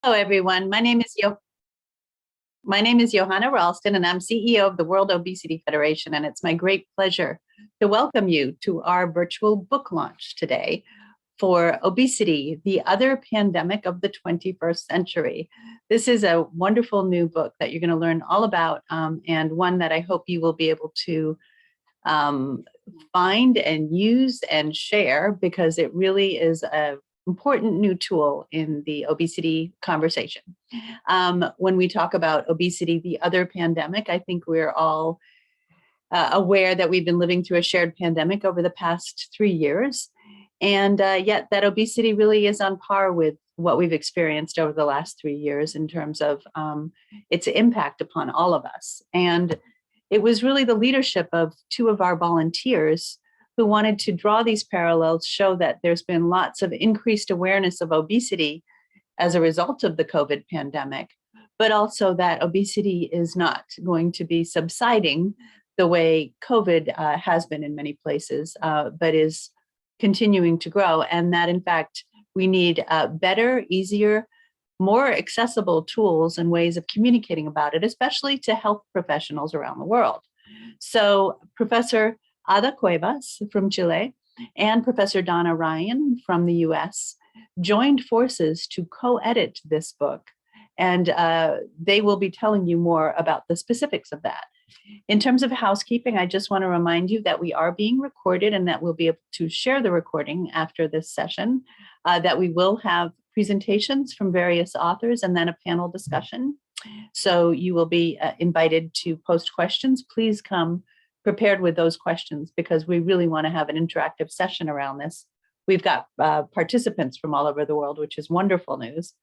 Hello, everyone. My name is Johanna Ralston, and I'm CEO of the World Obesity Federation. And it's my great pleasure to welcome you to our virtual book launch today for Obesity, the Other Pandemic of the 21st Century. This is a wonderful new book that you're going to learn all about, and one that I hope you will be able to find and use and share, because it really is an important new tool in the obesity conversation. When we talk about obesity, the other pandemic, I think we're all aware that we've been living through a shared pandemic over the past 3 years. And yet that obesity really is on par with what we've experienced over the last 3 years in terms of its impact upon all of us. And it was really the leadership of two of our volunteers who wanted to draw these parallels, show that there's been lots of increased awareness of obesity as a result of the COVID pandemic, but also that obesity is not going to be subsiding the way COVID has been in many places, but is continuing to grow. And that, in fact, we need better, easier, more accessible tools and ways of communicating about it, especially to health professionals around the world. So Professor Ada Cuevas from Chile and Professor Donna Ryan from the US joined forces to co-edit this book. And they will be telling you more about the specifics of that. In terms of housekeeping, I just want to remind you that we are being recorded and that we'll be able to share the recording after this session, that we will have presentations from various authors and then a panel discussion. So you will be invited to post questions. Please come prepared with those questions, because we really want to have an interactive session around this. We've got participants from all over the world, which is wonderful news.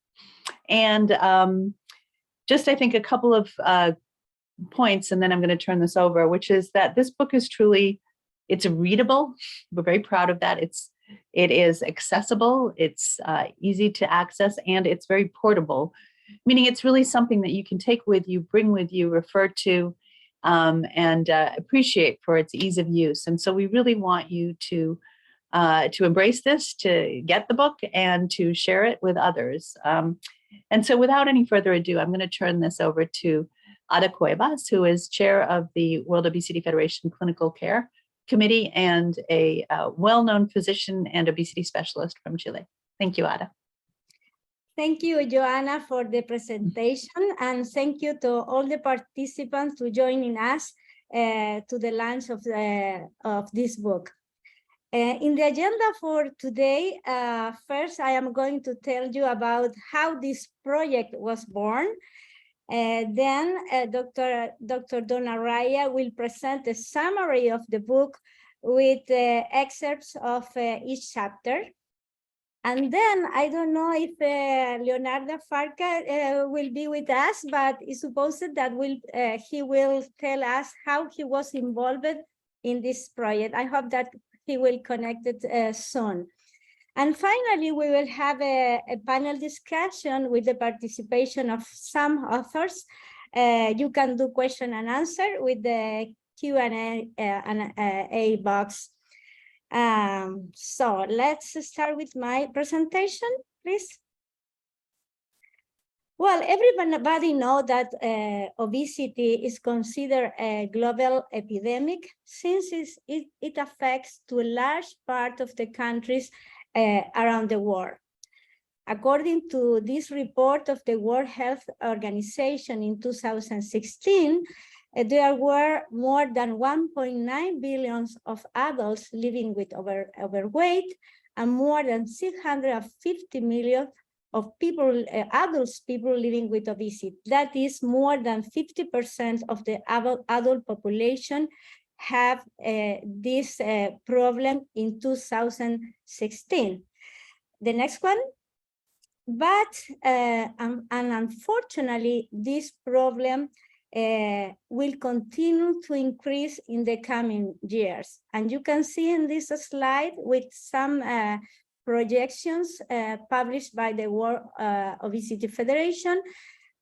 And just, I think, a couple of points, and then I'm going to turn this over, which is that this book is truly, it's readable. We're very proud of that. It is accessible, it's easy to access, and it's very portable, meaning it's really something that you can take with you, bring with you, refer to, and appreciate for its ease of use. And so we really want you to embrace this, to get the book, and to share it with others. And so without any further ado, I'm going to turn this over to Ada Cuevas, who is chair of the World Obesity Federation Clinical Care Committee and a well-known physician and obesity specialist from Chile. Thank you, Ada. Thank you, Joanna, for the presentation, and thank you to all the participants to joining us to the launch of this book. In the agenda for today, first I am going to tell you about how this project was born. Then Dr. Donna Raya will present a summary of the book with excerpts of each chapter. And then I don't know if Leonardo Farca will be with us, but it's supposed that he will tell us how he was involved in this project. I hope that he will connect it soon. And finally, we will have a panel discussion with the participation of some authors. You can do question and answer with the Q&A box. So let's start with my presentation, please. Well, everybody knows that obesity is considered a global epidemic, since it affects to a large part of the countries around the world. According to this report of the World Health Organization in 2016, there were more than 1.9 billion of adults living with overweight, and more than 650 million of people, people living with obesity. That is more than 50% of the adult population have this problem in 2016. The next one. But and unfortunately, this problem will continue to increase in the coming years. And you can see in this slide with some projections published by the World Obesity Federation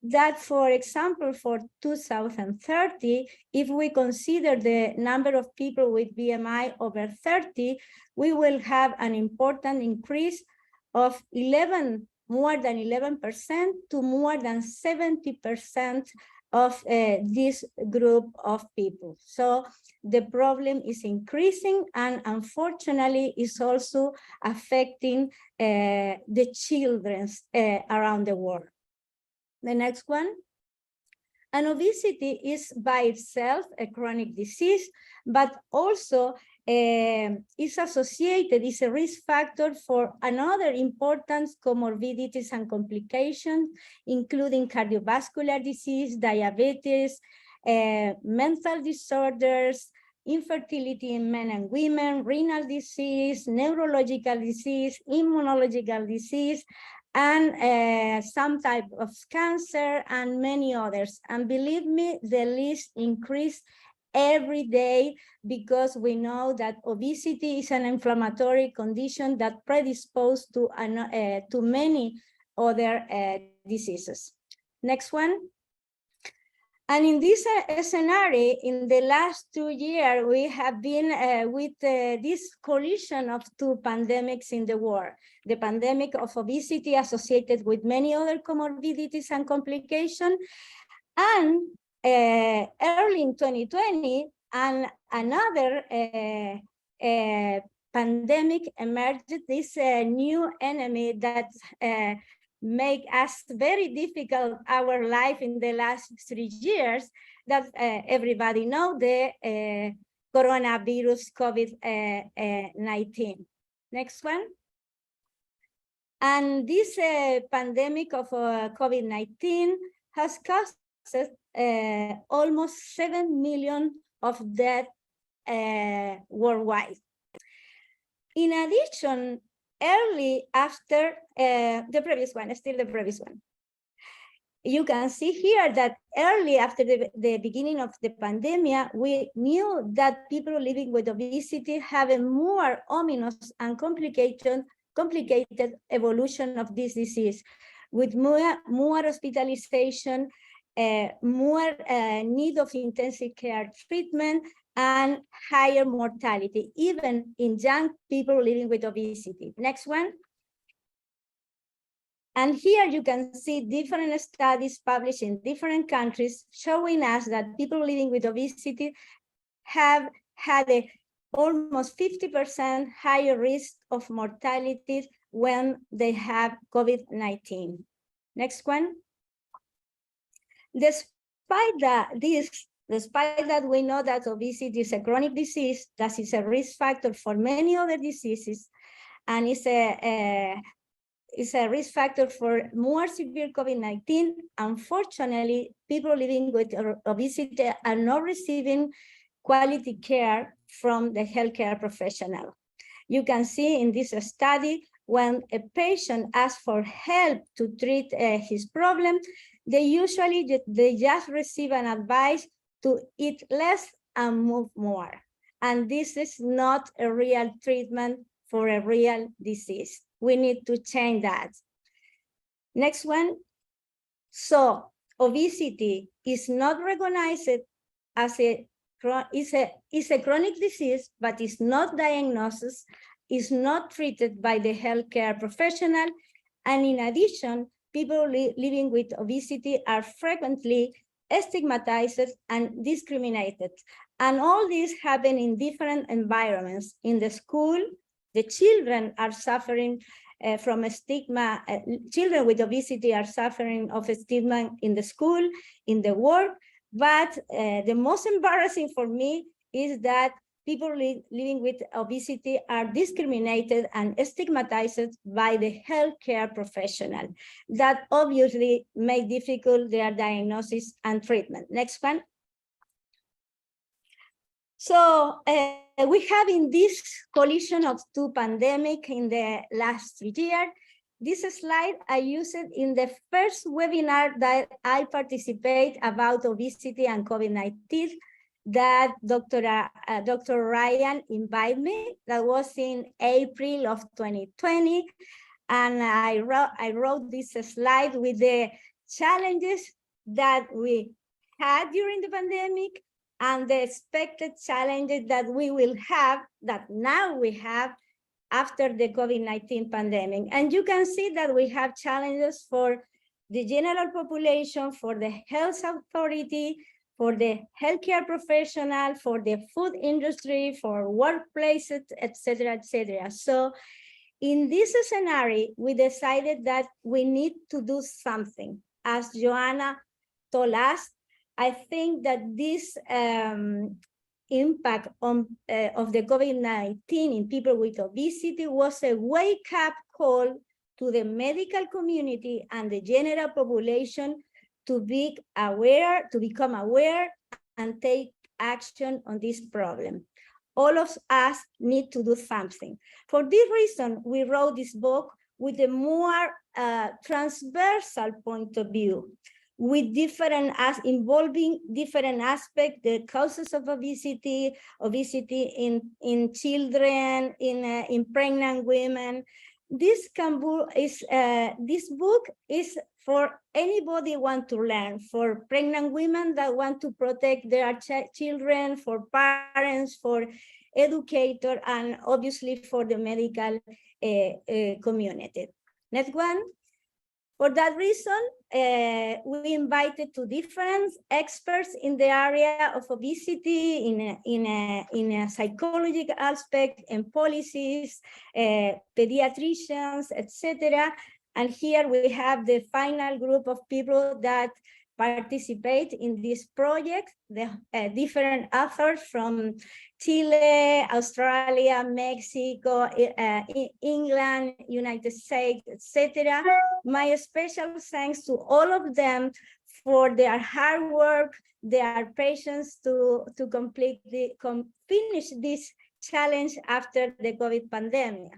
that, for example, for 2030, if we consider the number of people with BMI over 30, we will have an important increase of 11 more than 11% to more than 70% of this group of people. So the problem is increasing, and unfortunately is also affecting the children around the world. The next one. And obesity is by itself a chronic disease, but also is associated, is a risk factor for another important comorbidities and complications, including cardiovascular disease, diabetes, mental disorders, infertility in men and women, renal disease, neurological disease, immunological disease, and some type of cancer, and many others. And believe me, the list increases every day, because we know that obesity is an inflammatory condition that predisposes to many other diseases. Next one. And in this scenario, in the last 2 years, we have been with this collision of two pandemics in the world. The pandemic of obesity associated with many other comorbidities and complications, and early in 2020, and another pandemic emerged, this new enemy that make us very difficult our life in the last 3 years, that everybody know, the coronavirus COVID-19. Next one. And this pandemic of COVID-19 has caused almost 7 million of deaths worldwide. In addition, early after the previous one, still the previous one, you can see here that early after the beginning of the pandemic, we knew that people living with obesity have a more ominous and complicated evolution of this disease, with more hospitalization, more need of intensive care treatment, and higher mortality, even in young people living with obesity. Next one. And here you can see different studies published in different countries showing us that people living with obesity have had a almost 50% higher risk of mortality when they have COVID-19. Next one. Despite that we know that obesity is a chronic disease, that is a risk factor for many other diseases, and is a risk factor for more severe COVID-19, unfortunately, people living with obesity are not receiving quality care from the healthcare professional. You can see in this study, when a patient asks for help to treat his problem, they just receive an advice to eat less and move more. And this is not a real treatment for a real disease. We need to change that. Next one. So obesity is not recognized as a chronic disease, but is not diagnosed, is not treated by the healthcare professional. And in addition, people living with obesity are frequently stigmatized and discriminated. And all this happen in different environments. In the school, the children are suffering from a stigma. Children with obesity are suffering of a stigma in the school, in the work. But the most embarrassing for me is that people living with obesity are discriminated and stigmatized by the healthcare professional. That obviously make difficult their diagnosis and treatment. Next one. So we have in this collision of two pandemics in the last 3 years, this slide I used it in the first webinar that I participate about obesity and COVID-19 that Dr. Ryan invited me. That was in April of 2020. And I wrote this slide with the challenges that we had during the pandemic and the expected challenges that we will have, that now we have after the COVID-19 pandemic. And you can see that we have challenges for the general population, for the health authority, for the healthcare professional, for the food industry, for workplaces, et cetera, et cetera. So in this scenario, we decided that we need to do something. As Joanna told us, I think that this impact of the COVID-19 in people with obesity was a wake-up call to the medical community and the general population to become aware and take action on this problem. All of us need to do something. For this reason, we wrote this book with a more transversal point of view, with involving different aspects, the causes of obesity, in children, in pregnant women. This book is for anybody want to learn, for pregnant women that want to protect their children, for parents, for educators, and obviously for the medical community. Next one. For that reason, we invited two different experts in the area of obesity, in a psychological aspect, and policies, pediatricians, etc. And here we have the final group of people that participate in this project, the different authors from Chile, Australia, Mexico, England, United States, etc. My special thanks to all of them for their hard work, their patience to finish this challenge after the COVID pandemic.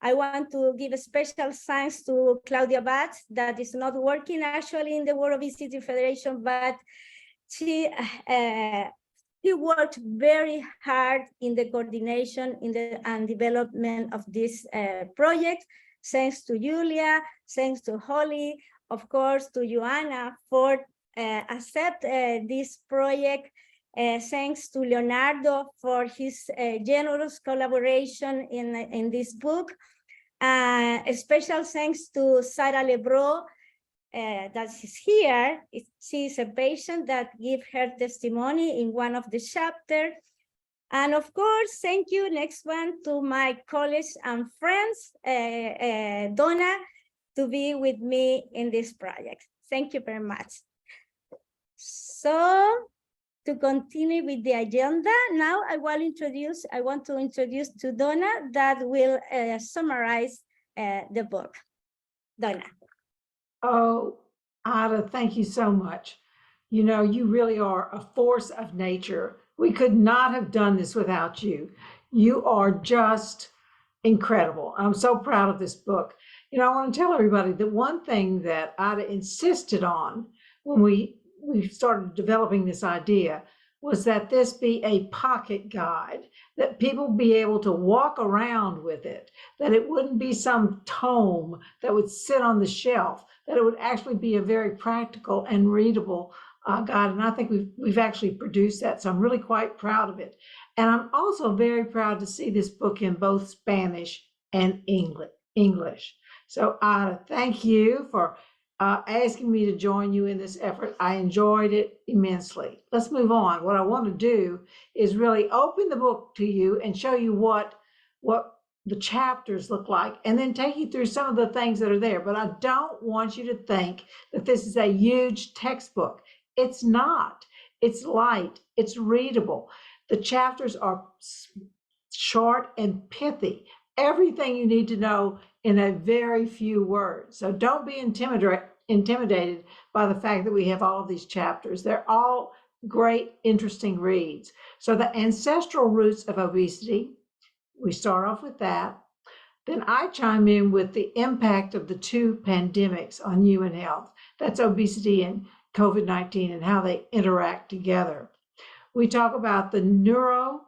I want to give a special thanks to Claudia Batz, that is not working actually in the World Obesity Federation, but she worked very hard in the coordination and development of this project. Thanks to Julia, thanks to Holly, of course, to Joanna for accept this project. Thanks to Leonardo for his generous collaboration in this book. A special thanks to Sarah Lebro, that is here. She is a patient that gave her testimony in one of the chapters. And of course, thank you, next one, to my colleagues and friends, Donna, to be with me in this project. Thank you very much. So, to continue with the agenda, now I want to introduce to Donna that will summarize the book. Donna. Oh, Ada, thank you so much. You know, you really are a force of nature. We could not have done this without you. You are just incredible. I'm so proud of this book. You know, I want to tell everybody that one thing that Ada insisted on when we started developing this idea was that this be a pocket guide, that people be able to walk around with it, that it wouldn't be some tome that would sit on the shelf, that it would actually be a very practical and readable guide. And I think we've actually produced that. So I'm really quite proud of it. And I'm also very proud to see this book in both Spanish and English. So Ada, thank you for asking me to join you in this effort. I enjoyed it immensely. Let's move on. What I want to do is really open the book to you and show you what the chapters look like, and then take you through some of the things that are there. But I don't want you to think that this is a huge textbook. It's not. It's light. It's readable. The chapters are short and pithy. Everything you need to know in a very few words. So don't be intimidated by the fact that we have all of these chapters. They're all great, interesting reads. So the ancestral roots of obesity, we start off with that. Then I chime in with the impact of the two pandemics on human health. That's obesity and COVID-19 and how they interact together. We talk about the neurohormonal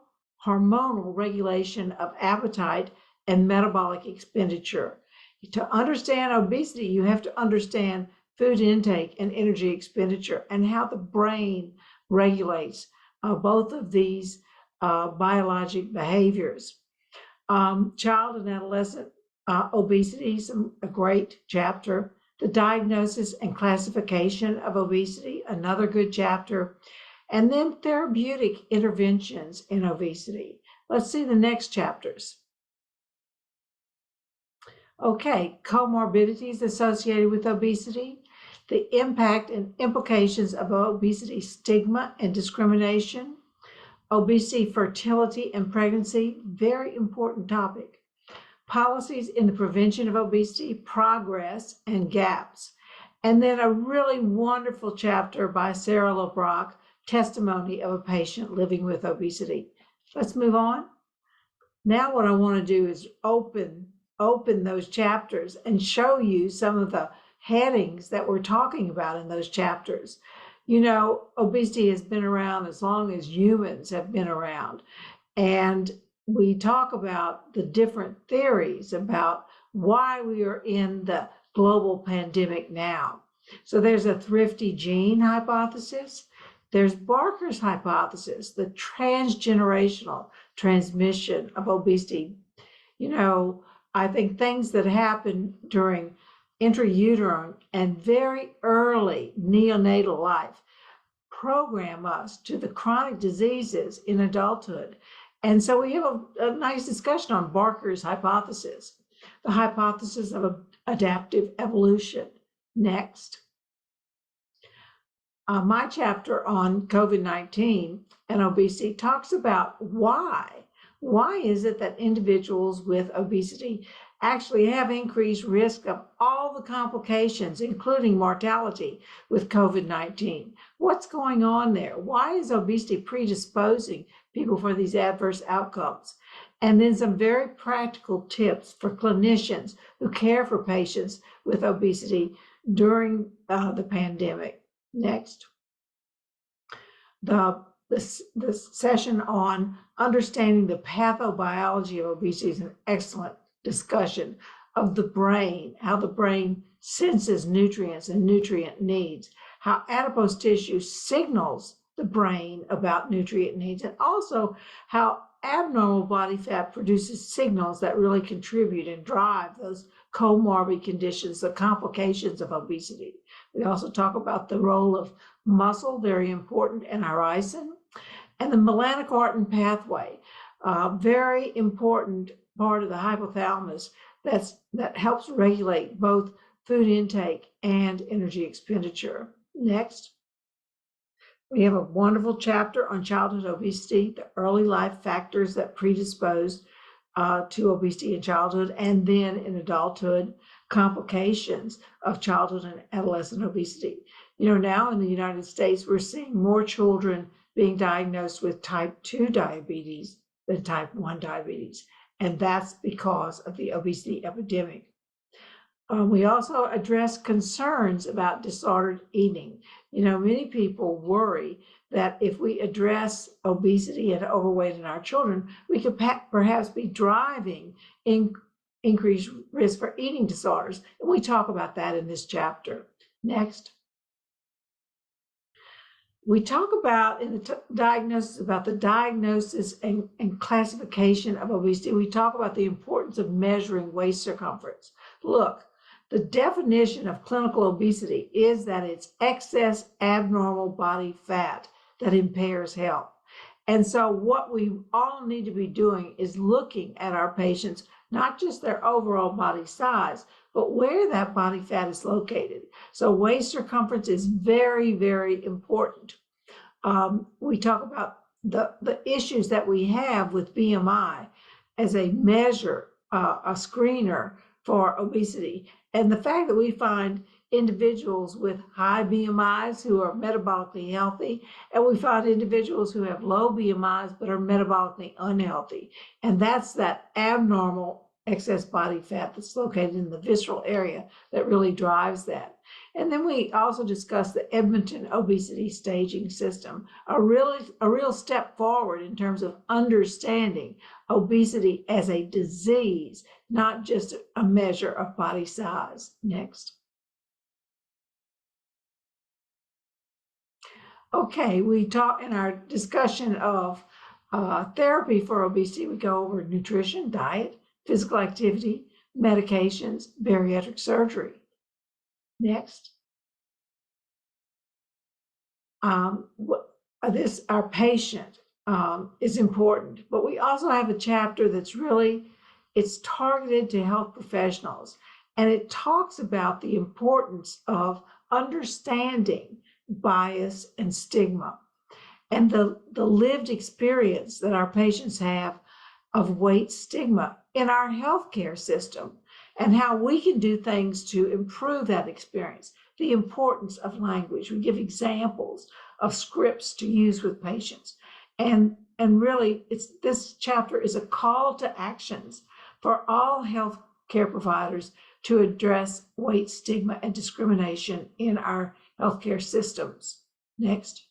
regulation of appetite and metabolic expenditure. To understand obesity, you have to understand food intake and energy expenditure and how the brain regulates both of these biologic behaviors. Child and adolescent obesity, a great chapter. The diagnosis and classification of obesity, another good chapter. And then therapeutic interventions in obesity. Let's see the next chapters. Okay, comorbidities associated with obesity, the impact and implications of obesity stigma and discrimination, obesity, fertility, and pregnancy, very important topic. Policies in the prevention of obesity, progress, and gaps. And then a really wonderful chapter by Sarah LeBrock, testimony of a patient living with obesity. Let's move on. Now what I want to do is open those chapters and show you some of the headings that we're talking about in those chapters. You know, obesity has been around as long as humans have been around. And we talk about the different theories about why we are in the global pandemic now. So there's a thrifty gene hypothesis. There's Barker's hypothesis, the transgenerational transmission of obesity. You know, I think things that happen during intrauterine and very early neonatal life program us to the chronic diseases in adulthood. And so we have a nice discussion on Barker's hypothesis, the hypothesis of adaptive evolution. Next. My chapter on COVID-19 and obesity talks about why. Why is it that individuals with obesity actually have increased risk of all the complications, including mortality with COVID-19? What's going on there? Why is obesity predisposing people for these adverse outcomes? And then some very practical tips for clinicians who care for patients with obesity during the pandemic. Next. The session on understanding the pathobiology of obesity is an excellent discussion of the brain, how the brain senses nutrients and nutrient needs, how adipose tissue signals the brain about nutrient needs, and also how abnormal body fat produces signals that really contribute and drive those comorbid conditions, the complications of obesity. We also talk about the role of muscle, very important, and irisin, and the melanocortin pathway, very important part of the hypothalamus that helps regulate both food intake and energy expenditure. Next. We have a wonderful chapter on childhood obesity, the early life factors that predispose to obesity in childhood, and then in adulthood, complications of childhood and adolescent obesity. You know, now in the United States, we're seeing more children being diagnosed with type 2 diabetes than type 1 diabetes, and that's because of the obesity epidemic. We also address concerns about disordered eating. You know, many people worry that if we address obesity and overweight in our children, we could perhaps be driving increased risk for eating disorders. And we talk about that in this chapter. Next. We talk about in the diagnosis about the diagnosis and classification of obesity. We talk about the importance of measuring waist circumference. Look, the definition of clinical obesity is that it's excess abnormal body fat that impairs health. And so what we all need to be doing is looking at our patients, not just their overall body size, but where that body fat is located. So waist circumference is very, very important. We talk about the issues that we have with BMI as a measure, a screener for obesity. And the fact that we find individuals with high BMIs who are metabolically healthy, and we find individuals who have low BMIs but are metabolically unhealthy. And that's that abnormal excess body fat that's located in the visceral area that really drives that. And then we also discuss the Edmonton obesity staging system, a real step forward in terms of understanding obesity as a disease, not just a measure of body size. Next. Okay, we talk in our discussion of Therapy for obesity, we go over nutrition, diet, physical activity, medications, bariatric surgery. Next. Our patient is important, but we also have a chapter that's it's targeted to health professionals, and it talks about the importance of understanding bias and stigma and the lived experience that our patients have of weight stigma in our healthcare system and how we can do things to improve that experience. The importance of language. We give examples of scripts to use with patients. And really, this chapter is a call to actions for all healthcare providers to address weight stigma and discrimination in our healthcare systems. Next.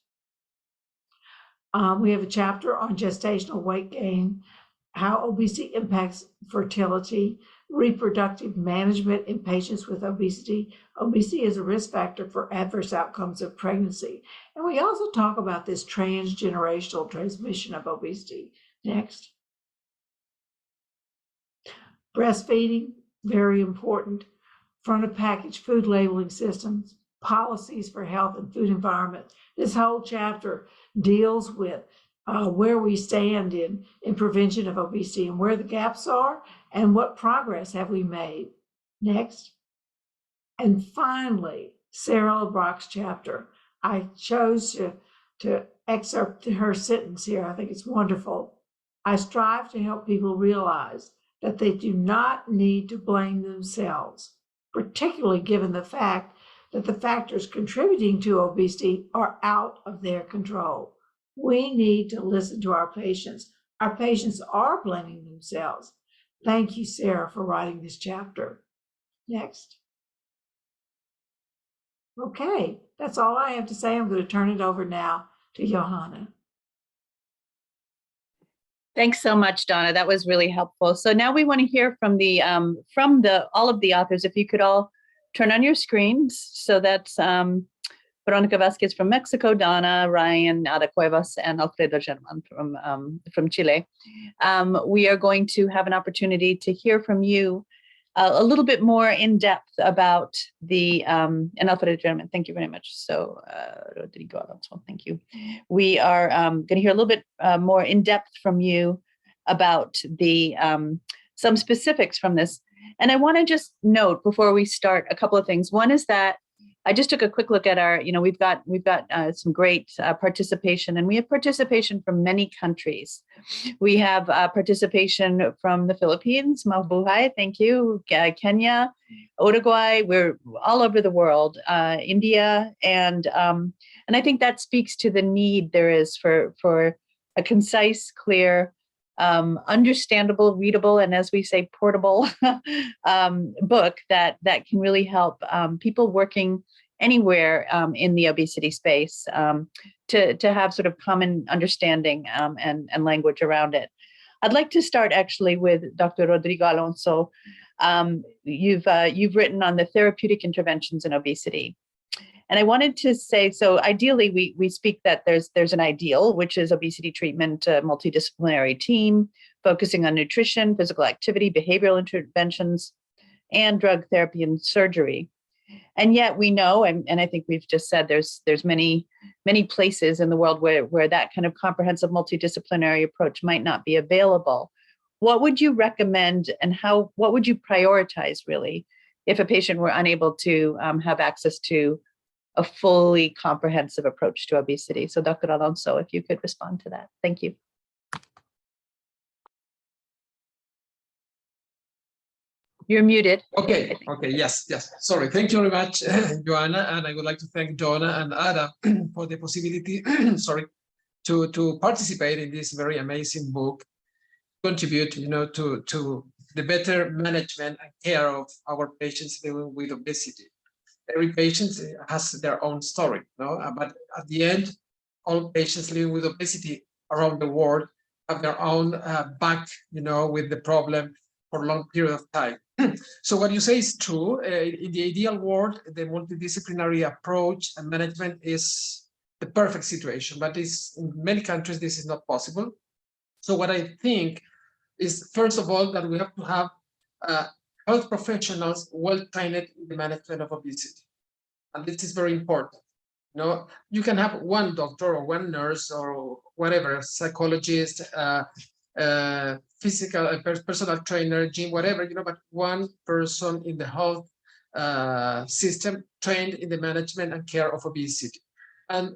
We have a chapter on gestational weight gain, how obesity impacts fertility, reproductive management in patients with obesity. Obesity is a risk factor for adverse outcomes of pregnancy. And we also talk about this transgenerational transmission of obesity. Next. Breastfeeding, very important. Front of package food labeling systems, policies for health and food environment. This whole chapter deals with where we stand in prevention of obesity and where the gaps are and what progress have we made. Next. And finally, Sarah LeBrock's chapter. I chose to excerpt her sentence here. I think it's wonderful. I strive to help people realize that they do not need to blame themselves, particularly given the fact that the factors contributing to obesity are out of their control. We need to listen to our patients. Our patients are blaming themselves. Thank you, Sarah, for writing this chapter. Next. Okay, that's all I have to say. I'm going to turn it over now to Johanna. Thanks so much, Donna. That was really helpful. So now we want to hear from all of the authors. If you could all turn on your screens. So that's Veronica Vasquez from Mexico, Donna, Ryan, Ada Cuevas, and Alfredo German from Chile. We are going to have an opportunity to hear from you a little bit more in depth about and Alfredo German, thank you very much. So Rodrigo Alonso, thank you. We are going to hear a little bit more in depth from you about some specifics from this. And I want to just note before we start a couple of things. One is that I just took a quick look at our, we've got some great participation, and we have participation from many countries. We have participation from the Philippines, Mabuhay, thank you, Kenya, Uruguay, we're all over the world, India, and I think that speaks to the need there is for a concise, clear, understandable, readable, and as we say, portable book that can really help people working anywhere in the obesity space to have sort of common understanding and language around it. I'd like to start actually with Dr. Rodrigo Alonso. You've written on the therapeutic interventions in obesity. And I wanted to say, so ideally, we speak that there's an ideal, which is obesity treatment, a multidisciplinary team focusing on nutrition, physical activity, behavioral interventions, and drug therapy and surgery. And yet we know, and I think we've just said, there's many places in the world where that kind of comprehensive multidisciplinary approach might not be available. What would you recommend, and what would you prioritize really if a patient were unable to have access to a fully comprehensive approach to obesity? So Dr. Alonso, if you could respond to that. Thank you. You're muted. Okay, yes. Sorry, thank you very much, Joanna, and I would like to thank Donna and Ada for the possibility, to participate in this very amazing book, contribute, to the better management and care of our patients living with obesity. Every patient has their own story, but at the end, all patients living with obesity around the world have their own back, with the problem for a long period of time. So what you say is true. In the ideal world, the multidisciplinary approach and management is the perfect situation, but in many countries, this is not possible. So what I think is, first of all, that we have to have health professionals well trained in the management of obesity. And this is very important. You know, you can have one doctor or one nurse or whatever, psychologist, physical, personal trainer, gym, whatever, you know, but one person in the health system trained in the management and care of obesity. And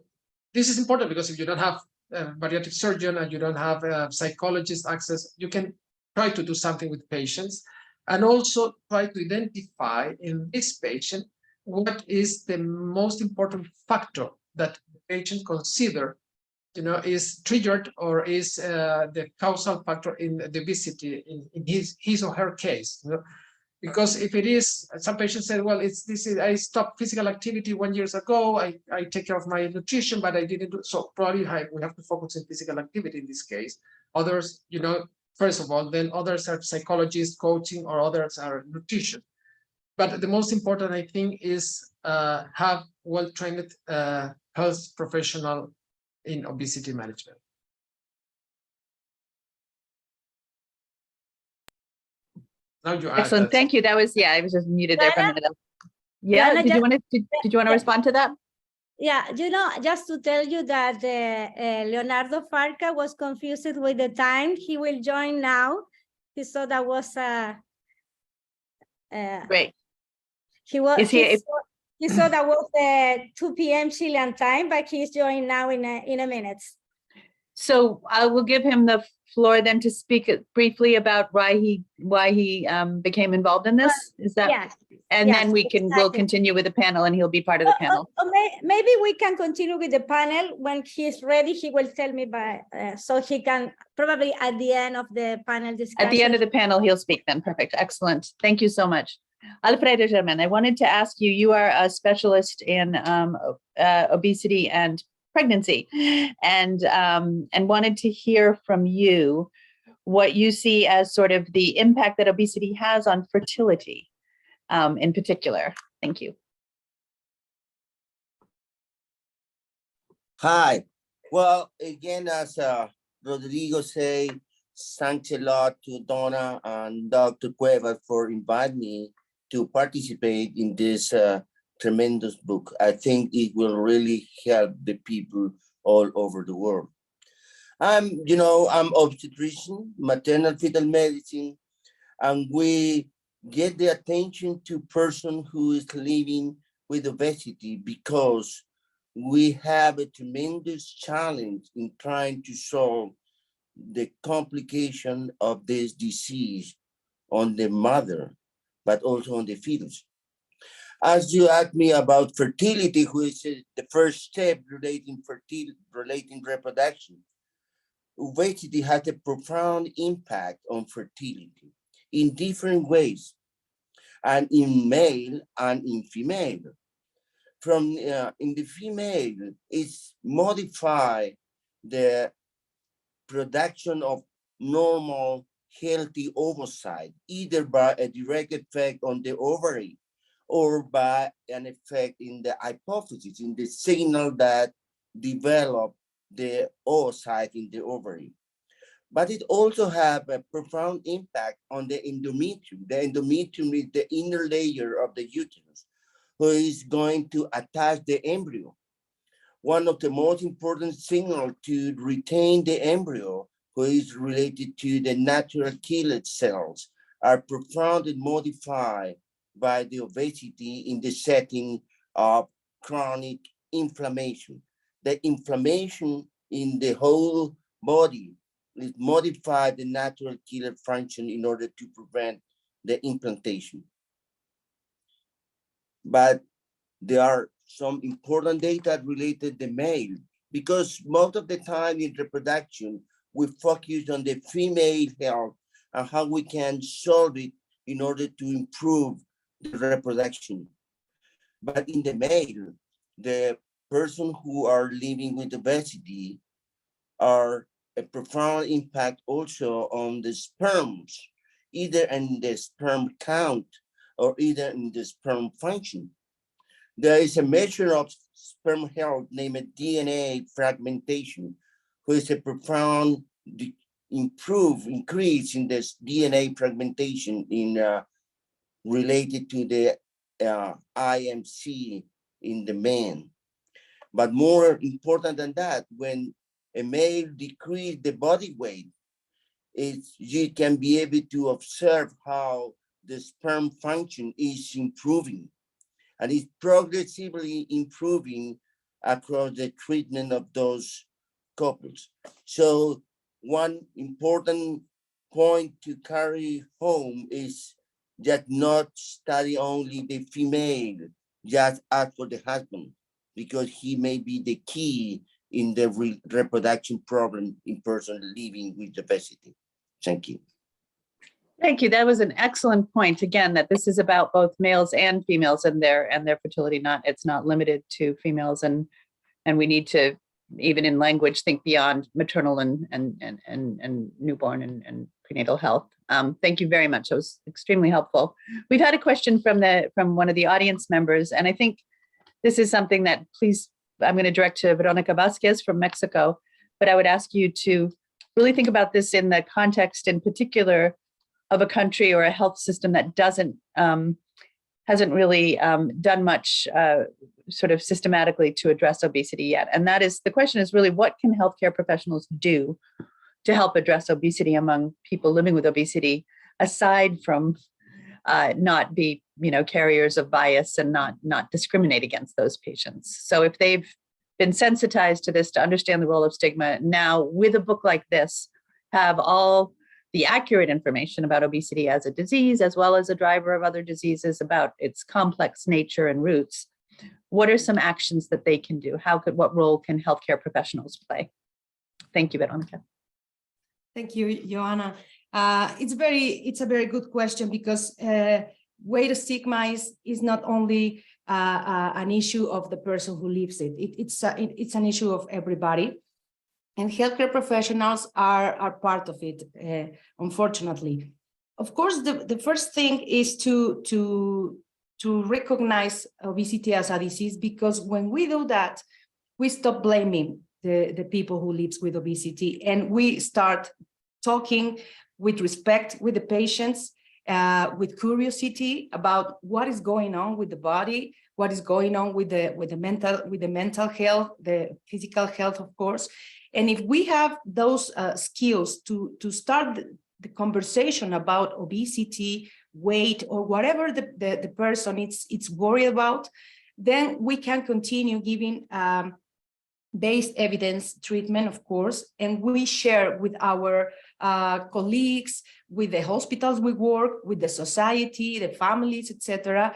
this is important because if you don't have a bariatric surgeon and you don't have a psychologist access, you can try to do something with patients and also try to identify in this patient what is the most important factor that the patient consider, you know, is triggered or is the causal factor in the obesity in his or her case. You know? Because if it is, some patients say, well, I stopped physical activity 1 year ago, I take care of my nutrition, but I didn't do, so probably we have to focus on physical activity in this case. Others, you know, first of all, then others are psychologists, coaching, or others are nutrition. But the most important, I think, is have well-trained health professional in obesity management. Now you add Excellent. that. Thank you. That was, yeah, I was just muted there for a minute. Yeah, Joanna, did you want to respond to that? Yeah, you know, just to tell you that Leonardo Farca was confused with the time. He will join now. He saw that was Great. he was Is he, he saw that was 2 p.m. Chilean time, but he's joining now in a minute. so I will give him the floor then to speak briefly about why he became involved in this. Is that? Yes. And yes, then we'll exactly. continue with the panel and he'll be part of the panel. Maybe we can continue with the panel. When he's ready, he will tell me by, so he can probably at the end of the panel discussion. At the end of the panel, he'll speak then. Perfect. Excellent. Thank you so much. Alfredo German, I wanted to ask you, you are a specialist in obesity and pregnancy and wanted to hear from you what you see as sort of the impact that obesity has on fertility in particular. Thank you. Hi. Well, again, as Rodrigo say, thanks a lot to Donna and Dr. Cuevas for inviting me to participate in this tremendous book. I think it will really help the people all over the world. I'm obstetrician, maternal fetal medicine, and we get the attention to person who is living with obesity because we have a tremendous challenge in trying to solve the complication of this disease on the mother, but also on the fetus. As you asked me about fertility, which is the first step relating reproduction, obesity has a profound impact on fertility in different ways, and in male and in female. From in the female, it's modify the production of normal, healthy oocyte, either by a direct effect on the ovary or by an effect in the hypophysis, in the signal that develop the oocyte in the ovary. But it also have a profound impact on the endometrium. The endometrium is the inner layer of the uterus, who is going to attach the embryo. One of the most important signals to retain the embryo, who is related to the natural killer cells, are profoundly modified by the obesity in the setting of chronic inflammation. The inflammation in the whole body is modify the natural killer function in order to prevent the implantation. But there are some important data related to the male, because most of the time in reproduction, we focus on the female health and how we can solve it in order to improve the reproduction. But in the male, the person who are living with obesity are a profound impact also on the sperms, either in the sperm count or either in the sperm function. There is a measure of sperm health named DNA fragmentation, which is a profound increase in this DNA fragmentation related to the IMC in the man. But more important than that, when a male decrease the body weight, you can be able to observe how the sperm function is improving, and it's progressively improving across the treatment of those couples. So one important point to carry home is that not study only the female, just ask for the husband, because he may be the key in the reproduction problem in person living with obesity. Thank you. Thank you. That was an excellent point. Again, that this is about both males and females and their fertility. It's not limited to females, and we need to, even in language, think beyond maternal and newborn and prenatal health. Thank you very much. That was extremely helpful. We've had a question from one of the audience members, and I think this is something that I'm going to direct to Veronica Vasquez from Mexico, but I would ask you to really think about this in the context in particular of a country or a health system that hasn't really done much sort of systematically to address obesity yet. And that is, the question is really, what can healthcare professionals do to help address obesity among people living with obesity, aside from not be, carriers of bias and not discriminate against those patients. So if they've been sensitized to this, to understand the role of stigma, now with a book like this, have all the accurate information about obesity as a disease, as well as a driver of other diseases, about its complex nature and roots, what are some actions that they can do? What role can healthcare professionals play? Thank you, Veronica. Thank you, Joanna. It's a very good question, because weight stigma is not only an issue of the person who lives it. It's an issue of everybody, and healthcare professionals are part of it, unfortunately. Of course, the first thing is to recognize obesity as a disease, because when we do that, we stop blaming the people who live with obesity, and we start talking with respect with the patients, with curiosity about what is going on with the body, what is going on with the mental health, the physical health, of course. And if we have those skills to start the conversation about obesity, weight, or whatever the person is worried about, then we can continue giving based evidence treatment, of course, and we share with our colleagues, with the hospitals we work, with the society, the families, etc.,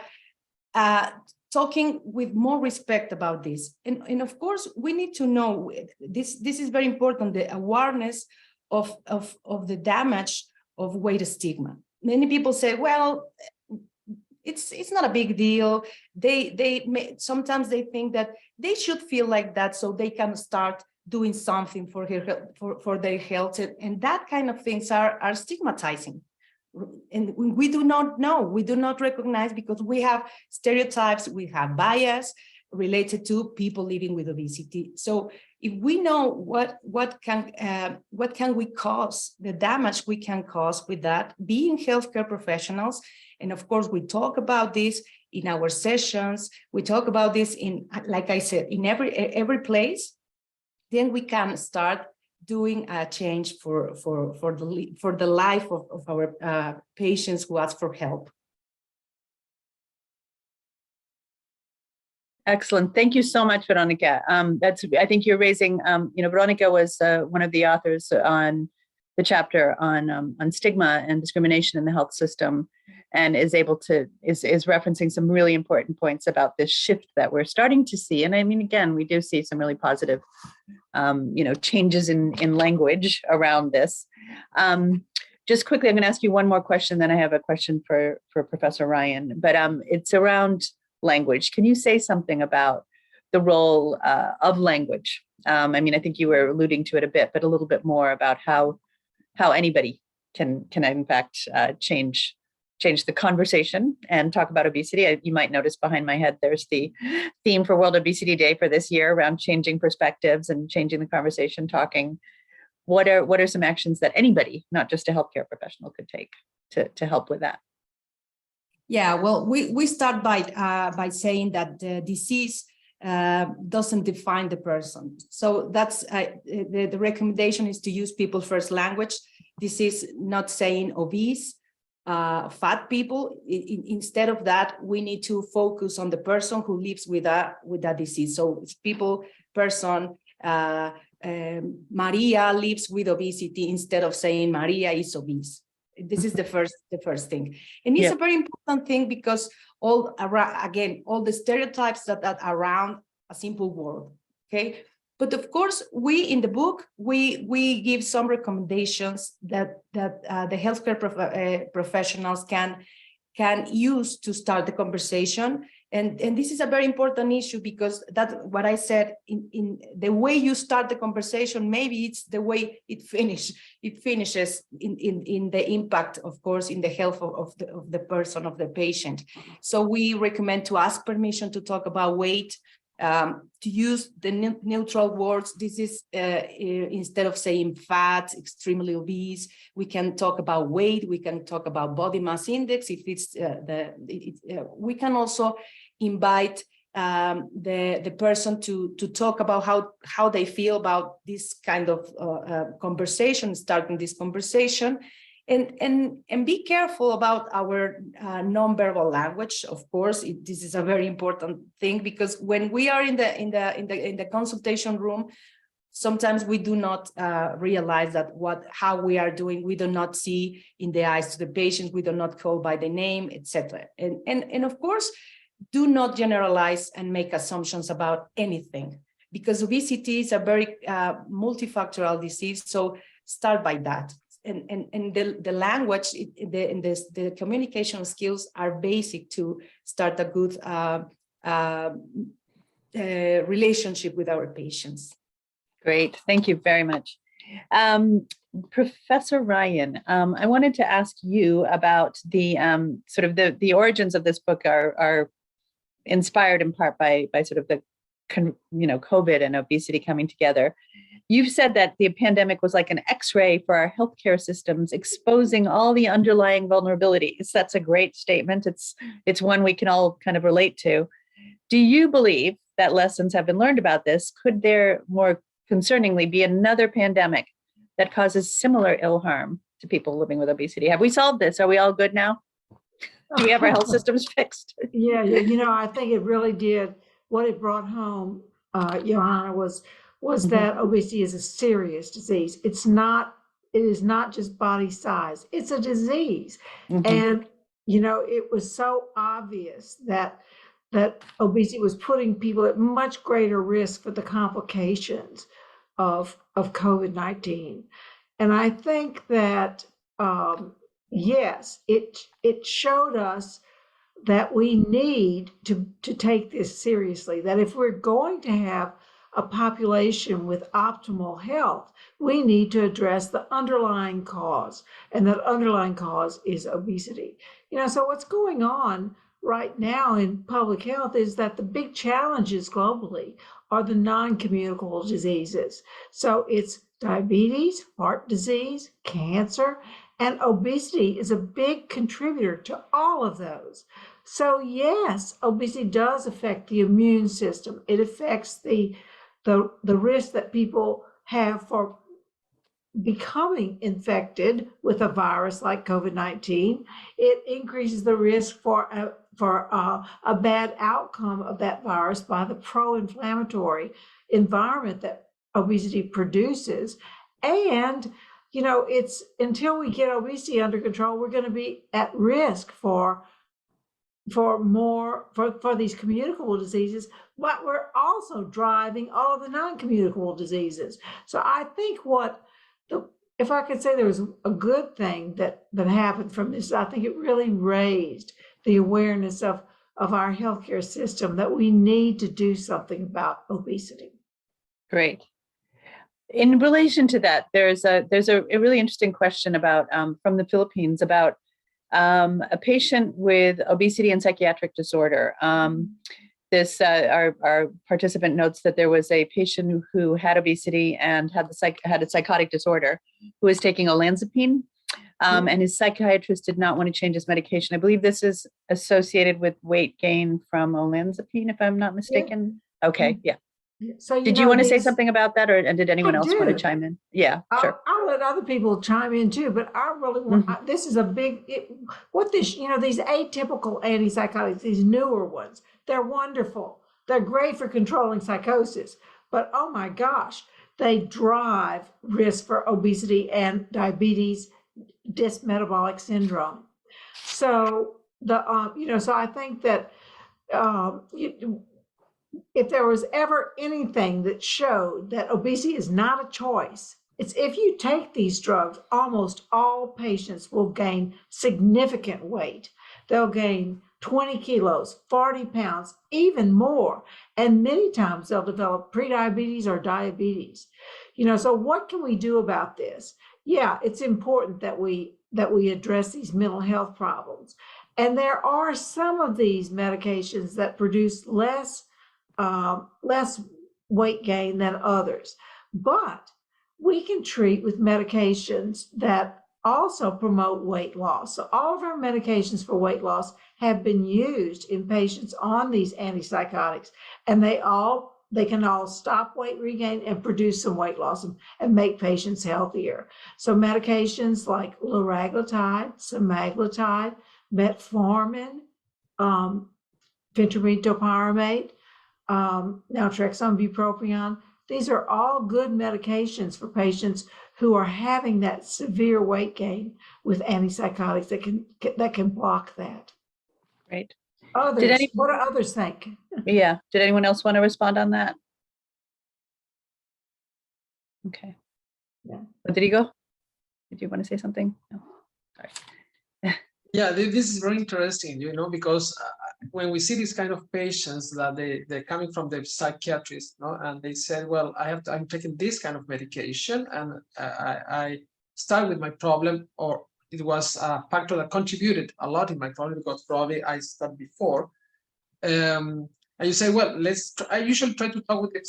talking with more respect about this. And of course, we need to know, this is very important, the awareness of the damage of weight stigma. Many people say, well, it's not a big deal. Sometimes they think that they should feel like that so they can start doing something for their health, and that kind of things are stigmatizing. And we do not know, we do not recognize, because we have stereotypes, we have bias related to people living with obesity. So if we know what can we cause, the damage we can cause with that, being healthcare professionals, and of course we talk about this in our sessions, we talk about this in, like I said, in every place, then we can start doing a change for the life of our patients who ask for help. Excellent. Thank you so much, Veronica. I think you're raising, Veronica was one of the authors on the chapter on stigma and discrimination in the health system, and is referencing some really important points about this shift that we're starting to see. And I mean, again, we do see some really positive, changes in language around this. Just quickly, I'm going to ask you one more question, then I have a question for Professor Ryan, but it's around language. Can you say something about the role of language? I think you were alluding to it a bit, but a little bit more about how anybody can in fact change the conversation and talk about obesity. You might notice behind my head, there's the theme for World Obesity Day for this year around changing perspectives and changing the conversation, talking what are some actions that anybody, not just a healthcare professional, could take to help with that? Yeah, well, we start by saying that the disease doesn't define the person. So that's the recommendation is to use people first language. This is not saying obese, fat people. Instead of that, we need to focus on the person who lives with that disease. So it's person. Maria lives with obesity instead of saying Maria is obese. This is the first thing, and it's a very important thing because all the stereotypes that are around a simple word. Okay, but of course, we in the book we give some recommendations that the healthcare professionals can use to start the conversation. And this is a very important issue because that's what I said, in the way you start the conversation, maybe it's the way it finishes in the impact, of course, in the health of the person, of the patient. So we recommend to ask permission to talk about weight, to use the neutral words. This is instead of saying fat, extremely obese, we can talk about weight, we can talk about body mass index. If it's we can also invite the person to talk about how they feel about this kind of conversation, starting this conversation. And be careful about our nonverbal language. Of course, this is a very important thing, because when we are in the consultation room, sometimes we do not realize that how we are doing. We do not see in the eyes to the patient. We do not call by the name, etc. And of course, do not generalize and make assumptions about anything, because obesity is a very multifactorial disease. So start by that. And the language, the communication skills are basic to start a good relationship with our patients. Great, thank you very much. Professor Ryan, I wanted to ask you about the sort of the origins of this book are inspired in part by sort of the COVID and obesity coming together. You've said that the pandemic was like an X-ray for our healthcare systems, exposing all the underlying vulnerabilities. That's a great statement. It's one we can all kind of relate to. Do you believe that lessons have been learned about this? Could there, more concerningly, be another pandemic that causes similar ill harm to people living with obesity? Have we solved this? Are we all good now? Do we have our health systems fixed? Yeah, I think it really did. What it brought home, Johanna, was that obesity is a serious disease. It is not just body size, it's a disease. And, it was so obvious that obesity was putting people at much greater risk for the complications of COVID-19. And I think that, yes, it showed us that we need to take this seriously, that if we're going to have a population with optimal health, we need to address the underlying cause, and that underlying cause is obesity. So what's going on right now in public health is that the big challenges globally are the non-communicable diseases. So it's diabetes, heart disease, cancer, and obesity is a big contributor to all of those. So yes, obesity does affect the immune system. It affects the risk that people have for becoming infected with a virus like COVID-19. It increases the risk for a bad outcome of that virus by the pro-inflammatory environment that obesity produces. And it's until we get obesity under control, we're going to be at risk for these communicable diseases, but we're also driving all of the non-communicable diseases. So I think if I could say there was a good thing that happened from this, I think it really raised the awareness of our healthcare system that we need to do something about obesity. Great. In relation to that, there's a really interesting question about from the Philippines about a patient with obesity and psychiatric disorder. this, our participant notes that there was a patient who had obesity and had a psychotic disorder who was taking olanzapine. And his psychiatrist did not want to change his medication. I believe this is associated with weight gain from olanzapine, if I'm not mistaken. Okay, yeah. So Did you want to say something about that, and did anyone else want to chime in? Yeah, sure. I'll let other people chime in too, but I really want, this is a big, these atypical antipsychotics, these newer ones, they're wonderful. They're great for controlling psychosis, but oh my gosh, they drive risk for obesity and diabetes, dysmetabolic syndrome. So so I think that if there was ever anything that showed that obesity is not a choice, it's if you take these drugs, almost all patients will gain significant weight. They'll gain 20 kilos, 40 pounds, even more. And many times they'll develop prediabetes or diabetes. So what can we do about this? Yeah, it's important that we address these mental health problems. And there are some of these medications that produce less weight gain than others, but we can treat with medications that also promote weight loss. So all of our medications for weight loss have been used in patients on these antipsychotics, and they can all stop weight regain and produce some weight loss and make patients healthier. So medications like liraglutide, semaglutide, metformin, phentermine topiramate, naltrexone, bupropion. These are all good medications for patients who are having that severe weight gain with antipsychotics that can block that. Great. What do others think? Yeah. Did anyone else want to respond on that? Okay. Yeah. Rodrigo, did you want to say something? No. Sorry. Yeah, this is very interesting, because when we see these kind of patients that they're coming from the psychiatrist, and they said, well, I'm taking this kind of medication, and I start with my problem, or it was a factor that contributed a lot in my problem because probably I started before. And you say, well, I usually try to talk with the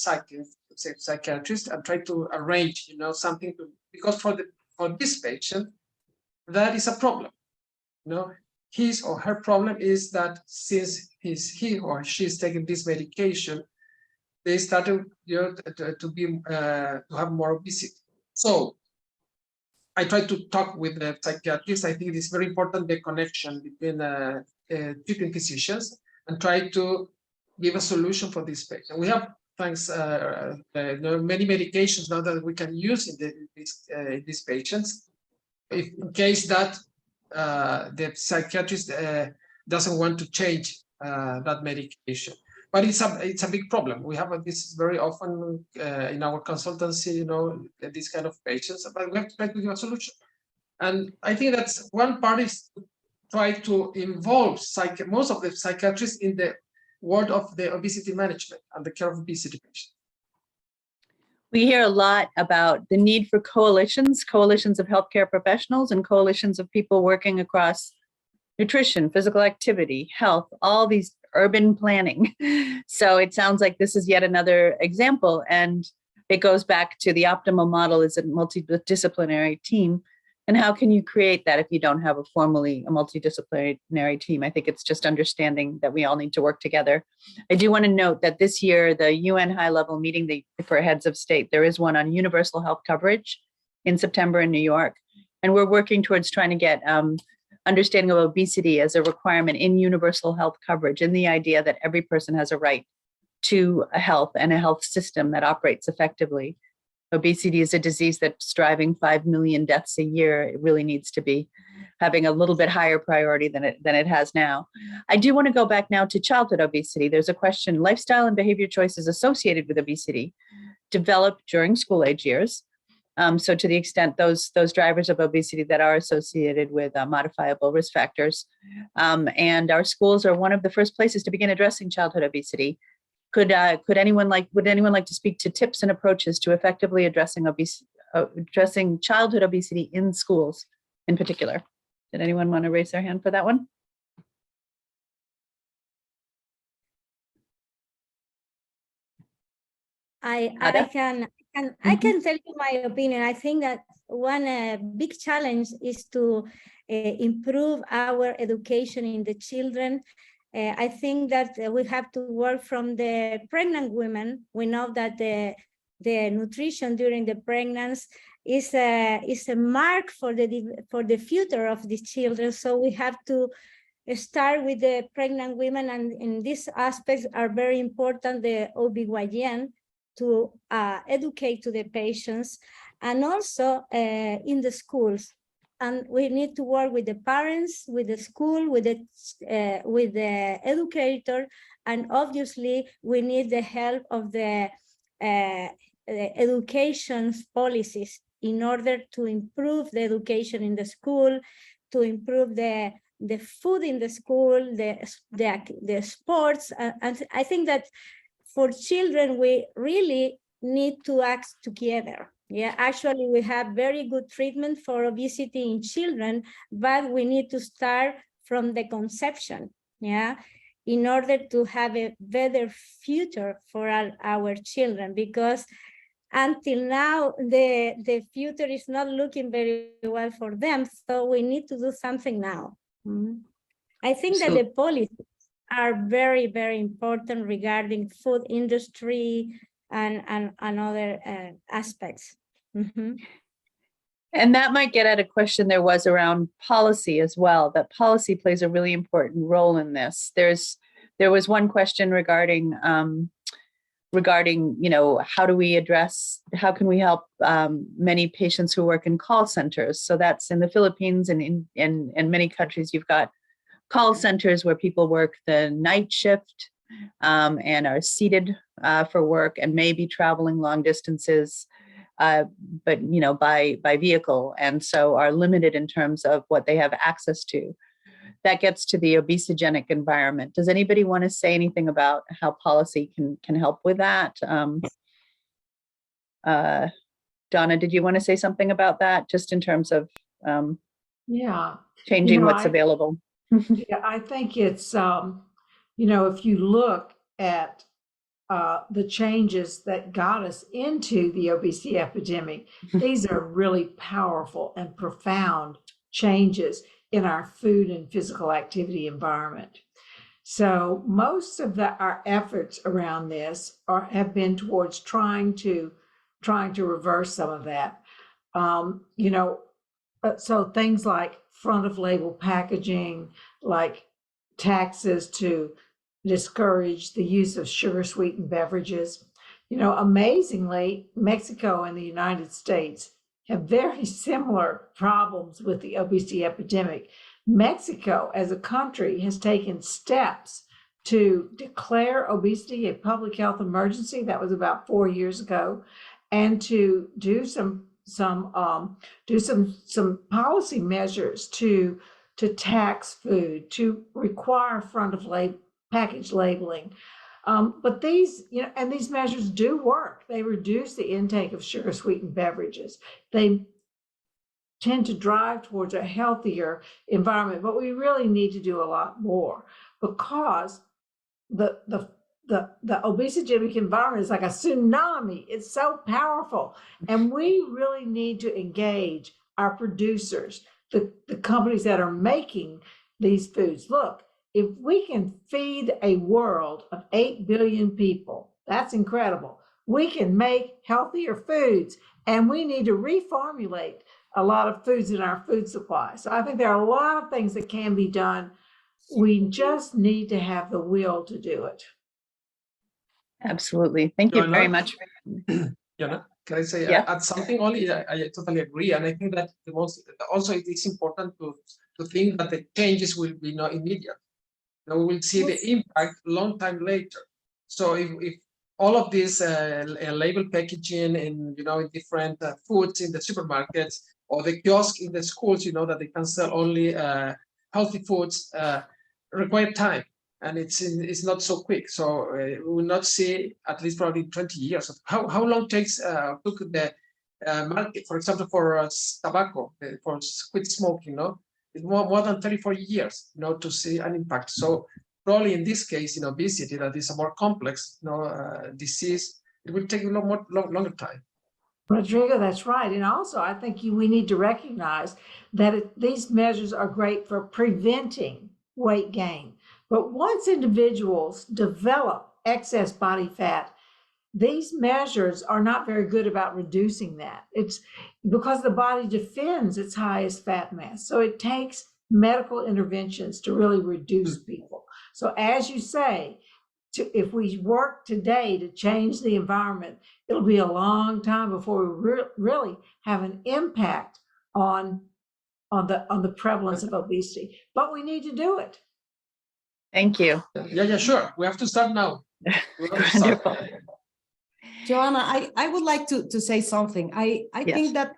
psychiatrist and try to arrange, something because for this patient, that is a problem. His or her problem is that since he or she is taking this medication, they started to have more obesity. So I try to talk with the psychiatrist. I think it's very important, the connection between treating physicians, and try to give a solution for this patient. We have, thanks, many medications now that we can use in these patients. If in case that the psychiatrist doesn't want to change that medication, but it's a big problem. We have this very often in our consultancy, these kind of patients, but we have to try to give a solution. And I think that's one part is to try to involve most of the psychiatrists in the world of the obesity management and the care of obesity patients. We hear a lot about the need for coalitions of healthcare professionals and coalitions of people working across nutrition, physical activity, health, all these urban planning. So it sounds like this is yet another example. And it goes back to the optimal model is a multidisciplinary team. And how can you create that if you don't have a multidisciplinary team? I think it's just understanding that we all need to work together. I do want to note that this year, the UN high-level meeting for heads of state, there is one on universal health coverage in September in New York. And we're working towards trying to get understanding of obesity as a requirement in universal health coverage, and the idea that every person has a right to a health and a health system that operates effectively. Obesity is a disease that's driving 5 million deaths a year. It really needs to be having a little bit higher priority than it has now. I do want to go back now to childhood obesity. There's a question: lifestyle and behavior choices associated with obesity develop during school age years. So to the extent those drivers of obesity that are associated with modifiable risk factors, and our schools are one of the first places to begin addressing childhood obesity. Would anyone like to speak to tips and approaches to effectively addressing childhood obesity in schools in particular? Did anyone want to raise their hand for that one? Ada? I can tell you my opinion. I think that one big challenge is to improve our education in the children. I think that we have to work from the pregnant women. We know that the nutrition during the pregnancy is a mark for the future of the children. So we have to start with the pregnant women, and in these aspects are very important, the OB/GYN, to educate to the patients, and also in the schools. And we need to work with the parents, with the school, with the educator, and obviously we need the help of the education policies in order to improve the education in the school, to improve the food in the school, the sports. And I think that for children, we really need to act together. Yeah, actually, we have very good treatment for obesity in children, but we need to start from the conception, yeah, in order to have a better future for our children, because until now, the future is not looking very well for them. So we need to do something now. I think that the policies are very, very important regarding food industry and other aspects. And that might get at a question there was around policy as well, that policy plays a really important role in this. There was one question regarding, how do we address, how can we help many patients who work in call centers? So that's in the Philippines and in many countries, you've got call centers where people work the night shift and are seated for work and may be traveling long distances, but by vehicle, and so are limited in terms of what they have access to. That gets to the obesogenic environment. Does anybody want to say anything about how policy can help with that? Donna, did you want to say something about that, just in terms of changing what's available? Yeah, I think it's, if you look at the changes that got us into the obesity epidemic, these are really powerful and profound changes in our food and physical activity environment. So most of our efforts around this have been towards trying to reverse some of that. So things like front of label packaging, like taxes to discourage the use of sugar sweetened beverages. Amazingly, Mexico and the United States have very similar problems with the obesity epidemic. Mexico as a country has taken steps to declare obesity a public health emergency. That was about 4 years ago, and to do some policy measures to tax food, to require front of package labeling. But these measures do work. They reduce the intake of sugar sweetened beverages. They tend to drive towards a healthier environment, but we really need to do a lot more, because the obesogenic environment is like a tsunami. It's so powerful, and we really need to engage our producers, the companies that are making these foods. Look, if we can feed a world of 8 billion people, that's incredible. We can make healthier foods, and we need to reformulate a lot of foods in our food supply. So I think there are a lot of things that can be done. We just need to have the will to do it. Absolutely. Thank you very much. Can I say add something only? I totally agree. And I think that also it is important to think that the changes will be not immediate. We will see the impact long time later. So if all of this label packaging in in different foods in the supermarkets, or the kiosk in the schools, that they can sell only healthy foods, require time, and it's not so quick. So we will not see, at least probably 20 years. How long took the market, for example, for tobacco, for quit smoking, it's more than 34 years, to see an impact. So probably in this case, in obesity, that is a more complex, disease, It will take a longer time. Rodrigo, that's right. And also, I think we need to recognize that these measures are great for preventing weight gain. But once individuals develop excess body fat, these measures are not very good about reducing that. It's because the body defends its highest fat mass. So it takes medical interventions to really reduce people. So as you say, if we work today to change the environment, it'll be a long time before we really have an impact on the prevalence of obesity. But we need to do it. Thank you. Yeah, sure. We have to start now. Wonderful. Joanna, I would like to say something. I Yes. think that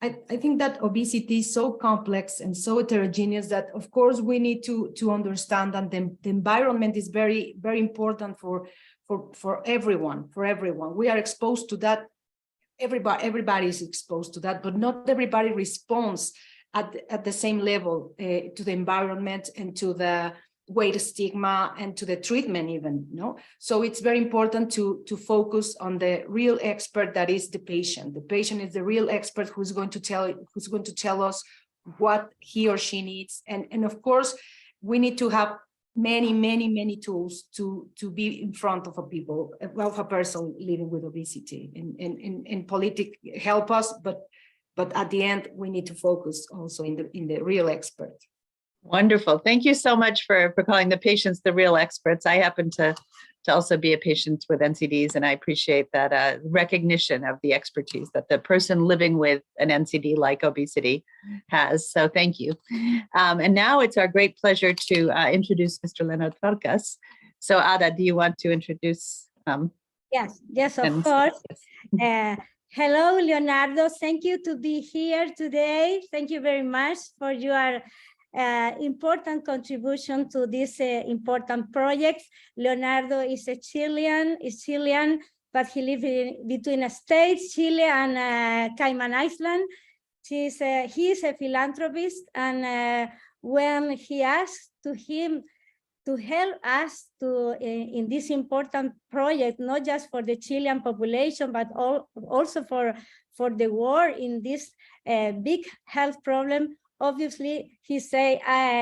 I think that obesity is so complex and so heterogeneous that, of course, we need to understand that the environment is very, very important for everyone. We are exposed to that. Everybody is exposed to that, but not everybody responds at the same level to the environment and to the weight stigma and to the treatment even, no? So it's very important to focus on the real expert, that is the patient. The patient is the real expert who's going to tell us what he or she needs. And of course, we need to have many tools to be in front of a person living with obesity, and politics help us, but at the end, we need to focus also in the real expert. Wonderful. Thank you so much for calling the patients the real experts. I happen to also be a patient with NCDs, and I appreciate that recognition of the expertise that the person living with an NCD like obesity has. So thank you. And now it's our great pleasure to introduce Mr. Leonard Farkas. So Ada, do you want to introduce? Yes, of course. Hello, Leonardo. Thank you to be here today. Thank you very much for your important contribution to this important project. Leonardo is Chilean, but he lives between states, Chile and Cayman Island. He is a philanthropist, and when he asked to him to help us in this important project, not just for the Chilean population, but also for the world in this big health problem, obviously, he said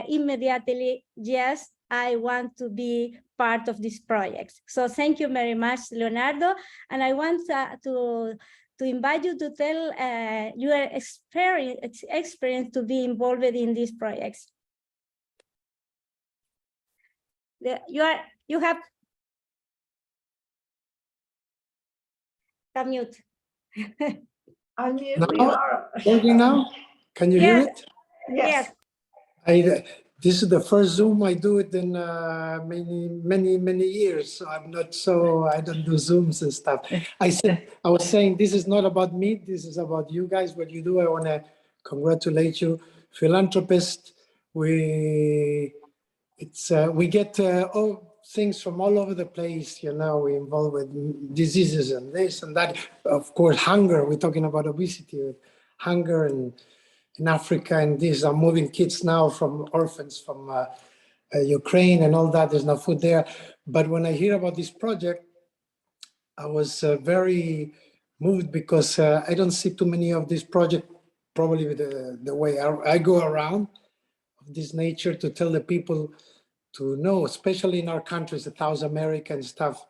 immediately, yes, I want to be part of this project. So thank you very much, Leonardo. And I want to invite you to tell your experience to be involved in these projects. You have mute. Unmute, Now, Leonardo. working now? Can you hear it? Yes. This is the first Zoom I do it in many years. So I don't do Zooms and stuff. I was saying this is not about me. This is about you guys. What you do. I want to congratulate you, philanthropist. We get all things from all over the place. You know, we involved with diseases and this and that. Of course, hunger. We're talking about obesity, hunger and. In Africa, and these are moving kids now from orphans from Ukraine and all that. There's no food there. But when I hear about this project, I was very moved because I don't see too many of these projects, probably with the way I go around of this nature to tell the people to know, especially in our countries, South America and stuff.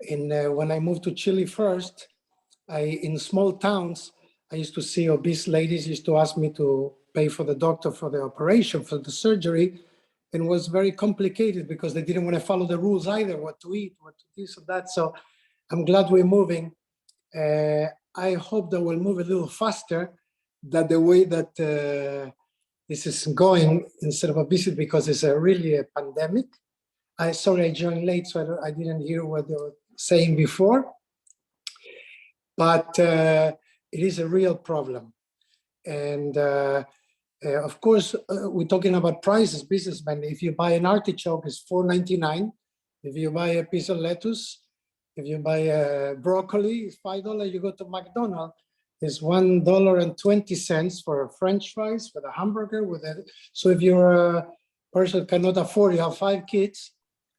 And when I moved to Chile first, in small towns, I used to see obese ladies used to ask me to pay for the doctor for the operation, for the surgery, and it was very complicated because they didn't want to follow the rules either, what to eat, what to this or that. So I'm glad we're moving. I hope that we'll move a little faster than the way that this is going instead of obesity, because it's really a pandemic. Sorry, I joined late, so I didn't hear what they were saying before. But it is a real problem. And of course, we're talking about prices, businessmen. If you buy an artichoke, it's $4.99. If you buy a piece of lettuce, if you buy a broccoli, it's $5. You go to McDonald's, it's $1.20 for a French fries, for the hamburger. So if you're a person cannot afford, you have 5 kids,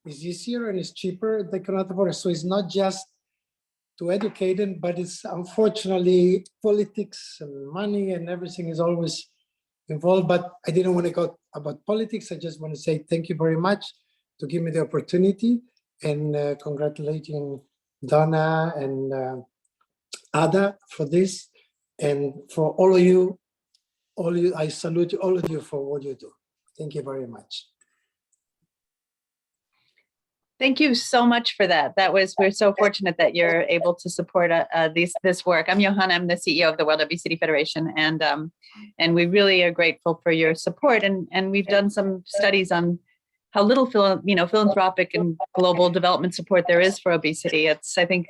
it's easier and it's cheaper. They cannot afford it. So it's not just to educate them, but it's unfortunately politics and money and everything is always involved. But I didn't want to go about politics. I just want to say thank you very much to give me the opportunity, and congratulating Donna and Ada for this, and for all of you, I salute all of you for what you do. Thank you very much. Thank you so much for that. We're so fortunate that you're able to support this work. I'm Johanna, I'm the CEO of the World Obesity Federation, and we really are grateful for your support. And we've done some studies on how little philanthropic and global development support there is for obesity. I think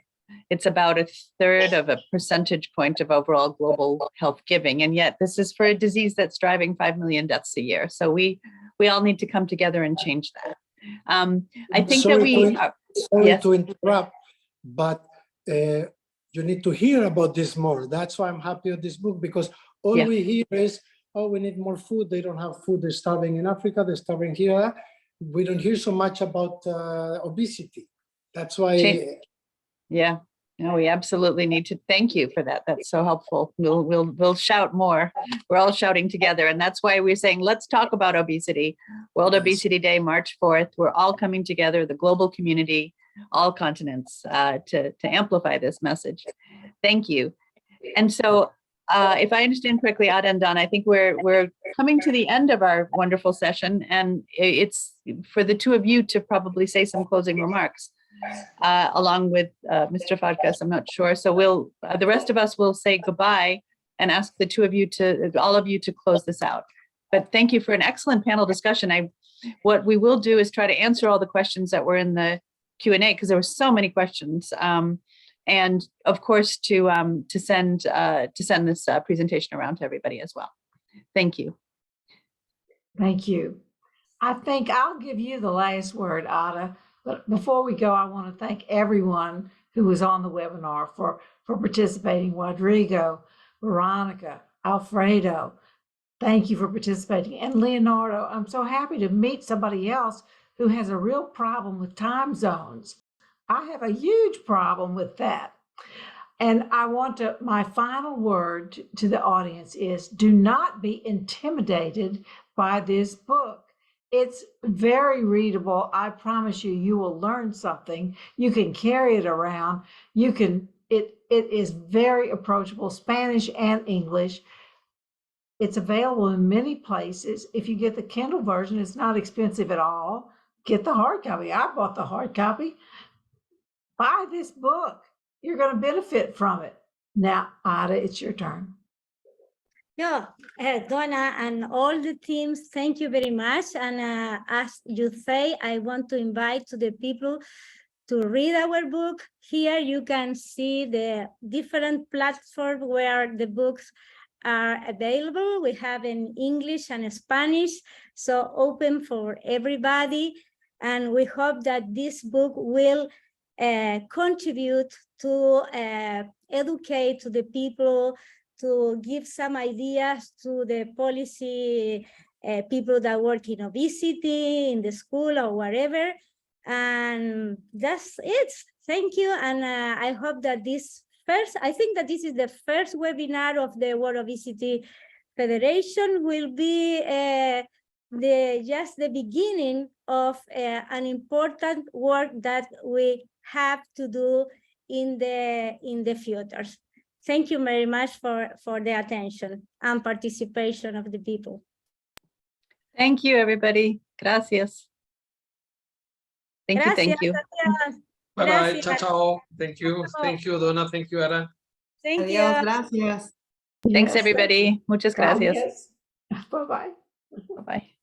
it's about 1/3 of a percentage point of overall global health giving. And yet this is for a disease that's driving 5 million deaths a year. So we all need to come together and change that. I think sorry to interrupt, but you need to hear about this more. That's why I'm happy with this book, because all we hear is, oh, we need more food. They don't have food. They're starving in Africa. They're starving here. We don't hear so much about obesity. That's why. Yeah, no, we absolutely need to thank you for that. That's so helpful. We'll shout more. We're all shouting together. And that's why we're saying, let's talk about obesity. World Obesity Day, March 4th. We're all coming together, the global community, all continents, to amplify this message. Thank you. And so if I understand correctly, Ada and Donna, I think we're coming to the end of our wonderful session. And it's for the two of you to probably say some closing remarks. Along with Mr. Farkas, I'm not sure. So the rest of us will say goodbye and ask the two of you all of you to close this out. But thank you for an excellent panel discussion. What we will do is try to answer all the questions that were in the Q&A, because there were so many questions. And of course, to send this presentation around to everybody as well. Thank you. Thank you. I think I'll give you the last word, Ada. But before we go, I want to thank everyone who was on the webinar for participating. Rodrigo, Veronica, Alfredo, thank you for participating. And Leonardo, I'm so happy to meet somebody else who has a real problem with time zones. I have a huge problem with that. And my final word to the audience is, do not be intimidated by this book. It's very readable. I promise you, you will learn something. You can carry it around. It is very approachable, Spanish and English. It's available in many places. If you get the Kindle version, it's not expensive at all. Get the hard copy. I bought the hard copy. Buy this book. You're going to benefit from it. Now, Ada, it's your turn. Yeah, Donna and all the teams, thank you very much. And as you say, I want to invite to the people to read our book. Here you can see the different platforms where the books are available. We have in English and Spanish, so open for everybody. And we hope that this book will contribute to educate to the people, to give some ideas to the policy people that work in obesity, in the school or wherever. And that's it. Thank you. And I hope that I think that this is the first webinar of the World Obesity Federation, will be just the beginning of an important work that we have to do in the future. Thank you very much for the attention and participation of the people. Thank you, everybody. Gracias. Thank you. Bye-bye. Ciao, ciao. Thank you. Thank you, Donna. Thank you, Ada. Thank you. Gracias. Thanks, everybody. Muchas gracias. Bye-bye. Bye-bye.